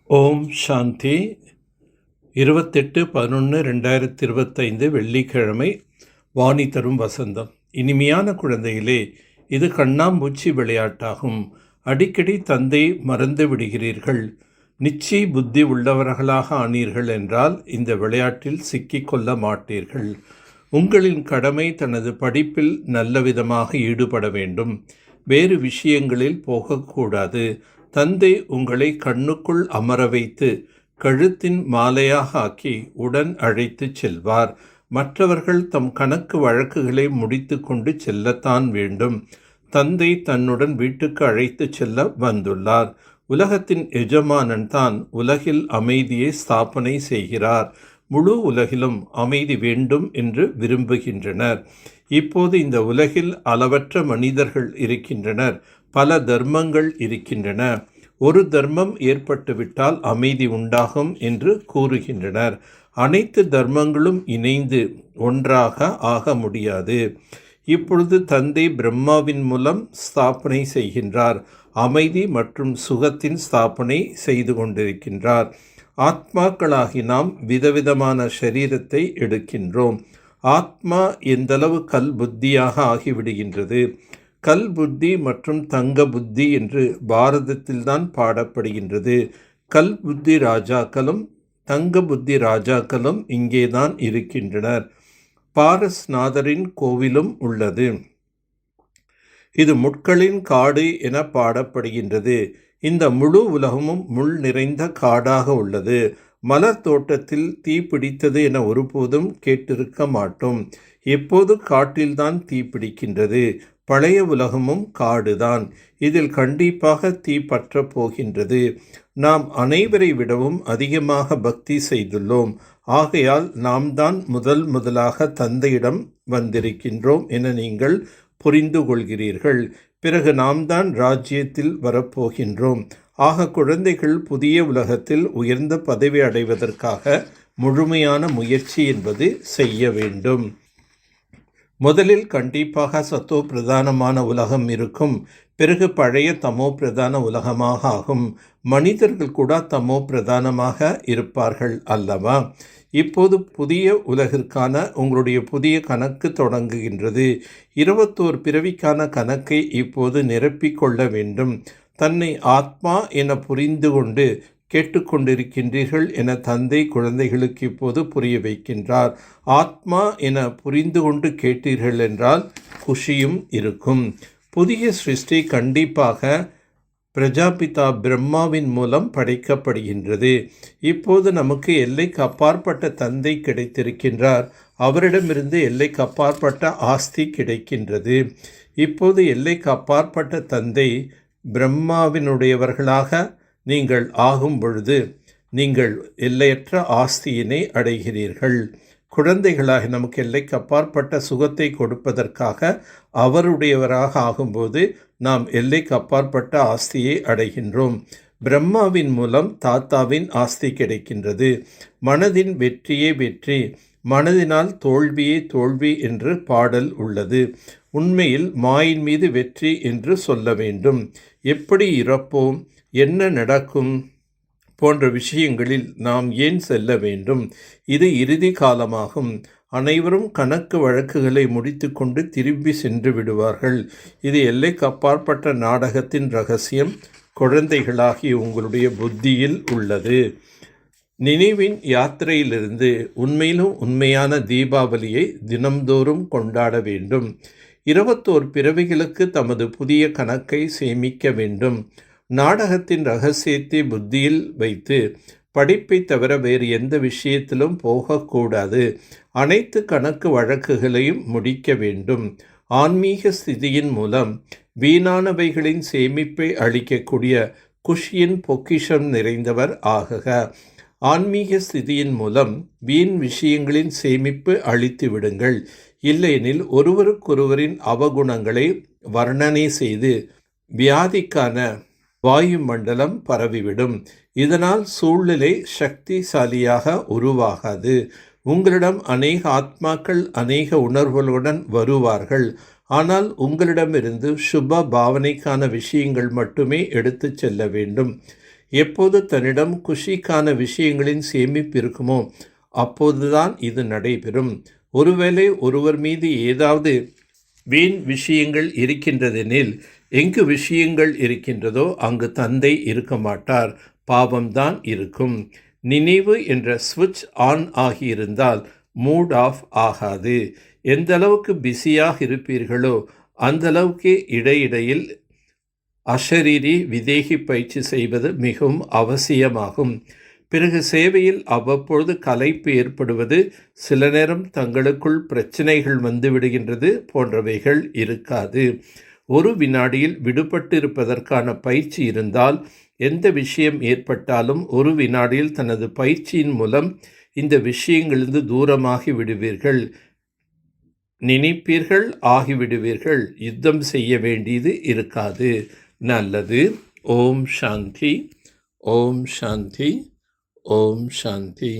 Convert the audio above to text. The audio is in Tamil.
ஓம் சாந்தி. 28/11/2025 வெள்ளிக்கிழமை. வாணி தரும் வசந்தம். இனிமையான குழந்தைகளே, இது கண்ணாம்பூச்சி விளையாட்டாகும். அடிக்கடி தந்தை மறந்து விடுகிறீர்கள். நிச்சய புத்தி உள்ளவர்களாக ஆனீர்கள் என்றால் இந்த விளையாட்டில் சிக்கிக்கொள்ள மாட்டீர்கள். உங்களின் கடமை தனது படிப்பில் நல்லவிதமாக ஈடுபட வேண்டும். வேறு விஷயங்களில் போகக்கூடாது. தந்தை உங்களை கண்ணுக்குள் அமர வைத்து கழுத்தின் மாலையாக ஆக்கி உடன் அழைத்து செல்வார். மற்றவர்கள் தம் கணக்கு வழக்குகளை முடித்து கொண்டு செல்லத்தான் வேண்டும். தந்தை தன்னுடன் வீட்டுக்கு அழைத்து செல்ல வந்துள்ளார். உலகத்தின் எஜமானன் தான் உலகில் அமைதியை ஸ்தாபனை செய்கிறார். முழு உலகிலும் அமைதி வேண்டும் என்று விரும்புகின்றனர். இப்போது இந்த உலகில் அளவற்ற மனிதர்கள் இருக்கின்றனர். பல தர்மங்கள் இருக்கின்றன. ஒரு தர்மம் ஏற்பட்டுவிட்டால் அமைதி உண்டாகும் என்று கூறுகின்றனர். அனைத்து தர்மங்களும் இணைந்து ஒன்றாக ஆக முடியாது. இப்பொழுது தந்தை பிரம்மாவின் மூலம் ஸ்தாபனை செய்கின்றார். அமைதி மற்றும் சுகத்தின் ஸ்தாபனை செய்து கொண்டிருக்கின்றார். ஆத்மாக்களாகி நாம் விதவிதமான சரீரத்தை எடுக்கின்றோம். ஆத்மா எந்தளவு கல் புத்தியாக ஆகிவிடுகின்றது. கல் புத்தி மற்றும் தங்க புத்தி என்று பாரதத்தில்தான் பாடப்படுகின்றது. கல் புத்தி ராஜாக்களும் தங்க புத்தி ராஜாக்களும் இங்கேதான் இருக்கின்றனர். பாரஸ்நாதரின் கோவிலும் உள்ளது. இது முட்களின் காடு என பாடப்படுகின்றது. இந்த முழு உலகமும் முள் நிறைந்த காடாக உள்ளது. மலர் தோட்டத்தில் தீ பிடித்தது என ஒருபோதும் கேட்டிருக்க மாட்டோம். எப்போது காட்டில்தான் தீ பிடிக்கின்றது. பழைய உலகமும் காடுதான். இதில் கண்டிப்பாக தீ பற்றப் போகின்றது. நாம் அனைவரை விடவும் அதிகமாக பக்தி செய்துள்ளோம். ஆகையால் நாம் தான் முதலாக தந்தையிடம் வந்திருக்கின்றோம் என நீங்கள் புரிந்து கொள்கிறீர்கள். பிறகு நாம் தான் ராஜ்யத்தில் வரப்போகின்றோம். ஆக குழந்தைகள் புதிய உலகத்தில் உயர்ந்த பதவி அடைவதற்காக முழுமையான முயற்சி என்பது செய்ய வேண்டும். முதலில் கண்டிப்பாக சத்தோ பிரதானமான உலகம் இருக்கும். பிறகு பழைய தமோ பிரதான உலகமாக ஆகும். மனிதர்கள் கூட தமோ பிரதானமாக இருப்பார்கள் அல்லவா? இப்போது புதிய உலகிற்கான உங்களுடைய புதிய கணக்கு தொடங்குகின்றது. 21 பிறவிக்கான கணக்கை இப்போது நிரப்பிக்கொள்ள வேண்டும். தன்னை ஆத்மா என புரிந்து கொண்டு கேட்டுக்கொண்டிருக்கின்றீர்கள் என தந்தை குழந்தைகளுக்கு இப்போது புரிய வைக்கின்றார். ஆத்மா என புரிந்து கொண்டு கேட்டீர்கள் என்றால் குஷியும் இருக்கும். புதிய சிருஷ்டி கண்டிப்பாக பிரஜாபிதா பிரம்மாவின் மூலம் படைக்கப்படுகின்றது. இப்போது நமக்கு எல்லைக்கு அப்பாற்பட்ட தந்தை கிடைத்திருக்கின்றார். அவரிடமிருந்து எல்லைக்கு அப்பாற்பட்ட ஆஸ்தி கிடைக்கின்றது. இப்போது எல்லைக்கு அப்பாற்பட்ட தந்தை பிரம்மாவினுடையவர்களாக நீங்கள் ஆகும் பொழுது நீங்கள் எல்லையற்ற ஆஸ்தியினை அடைகிறீர்கள். குழந்தைகளாக நமக்கு எல்லைக்கு அப்பாற்பட்ட சுகத்தை கொடுப்பதற்காக அவருடையவராக ஆகும்போது நாம் எல்லைக்கு அப்பாற்பட்ட ஆஸ்தியை அடைகின்றோம். பிரம்மாவின் மூலம் தாத்தாவின் ஆஸ்தி கிடைக்கின்றது. மனதின் வெற்றியே வெற்றி, மனதினால் தோல்வியே தோல்வி என்று பாடல் உள்ளது. உண்மையில் மாயின் மீது வெற்றி என்று சொல்ல வேண்டும். எப்படி இறப்போம், என்ன நடக்கும் போன்ற விஷயங்களில் நாம் ஏன் செல்ல வேண்டும்? இது இறுதி காலமாகும். அனைவரும் கணக்கு வழக்குகளை முடித்து கொண்டு திரும்பி சென்று விடுவார்கள். இது எல்லைக்கு அப்பாற்பட்ட நாடகத்தின் ரகசியம் குழந்தைகளாகிய உங்களுடைய புத்தியில் உள்ளது. நினைவின் யாத்திரையிலிருந்து உண்மையிலும் உண்மையான தீபாவளியை தினம்தோறும் கொண்டாட வேண்டும். 21 பிறவிகளுக்கு தமது புதிய கணக்கை சேமிக்க வேண்டும். நாடகத்தின் ரகசியத்தை புத்தியில் வைத்து படிப்பை தவிர வேறு எந்த விஷயத்திலும் போகக்கூடாது. அனைத்து கணக்கு வழக்குகளையும் முடிக்க வேண்டும். ஆன்மீக ஸ்திதியின் மூலம் வீணானவைகளின் சேமிப்பை அளிக்கக்கூடிய குஷியின் பொக்கிஷம் நிறைந்தவர் ஆகுக. ஆன்மீக ஸ்திதியின் மூலம் வீண் விஷயங்களின் சேமிப்பு அளித்து விடுங்கள். இல்லையெனில் ஒருவருக்கொருவரின் அவகுணங்களை வர்ணனை செய்து வியாதிக்கான வாயு மண்டலம் பரவிவிடும். இதனால் சூழ்நிலை சக்திசாலியாக உருவாகாது. உங்களிடம் அநேக ஆத்மாக்கள் அநேக உணர்வுகளுடன் வருவார்கள். ஆனால் உங்களிடமிருந்து சுப பாவனைக்கான விஷயங்கள் மட்டுமே எடுத்து செல்ல வேண்டும். எப்போது தன்னிடம் குஷிக்கான விஷயங்களின் சேமிப்பு இருக்குமோ அப்போதுதான் இது நடைபெறும். ஒருவேளை ஒருவர் மீது ஏதாவது வீண் விஷயங்கள் இருக்கின்றதெனில், எங்கு விஷயங்கள் இருக்கின்றதோ அங்கு தந்தை இருக்க மாட்டார், பாவம்தான் இருக்கும். நினைவு என்ற ஸ்விட்ச் ஆன் ஆகியிருந்தால் மூட் ஆஃப் ஆகாது. எந்த அளவுக்கு பிஸியாக இருப்பீர்களோ அந்த அளவுக்கு இடையிடையில் அஷரீரி விதேகி பயிற்சி செய்வது மிகவும் அவசியமாகும். பிறகு சேவையில் அவ்வப்பொழுது களைப்பு ஏற்படுவது, சில நேரம் தங்களுக்குள் பிரச்சனைகள் வந்துவிடுகின்றது போன்றவைகள் இருக்காது. ஒரு வினாடியில் விடுபட்டு இருப்பதற்கான பயிற்சி இருந்தால் எந்த விஷயம் ஏற்பட்டாலும் ஒரு வினாடியில் தனது பயிற்சியின் மூலம் இந்த விஷயங்களிலிருந்து தூரமாகி விடுவீர்கள், நினைப்பீர்கள், ஆகிவிடுவீர்கள். யுத்தம் செய்ய வேண்டியது இருக்காது. நல்லது. ஓம் சாந்தி. ஓம் சாந்தி. ஓம் சாந்தி.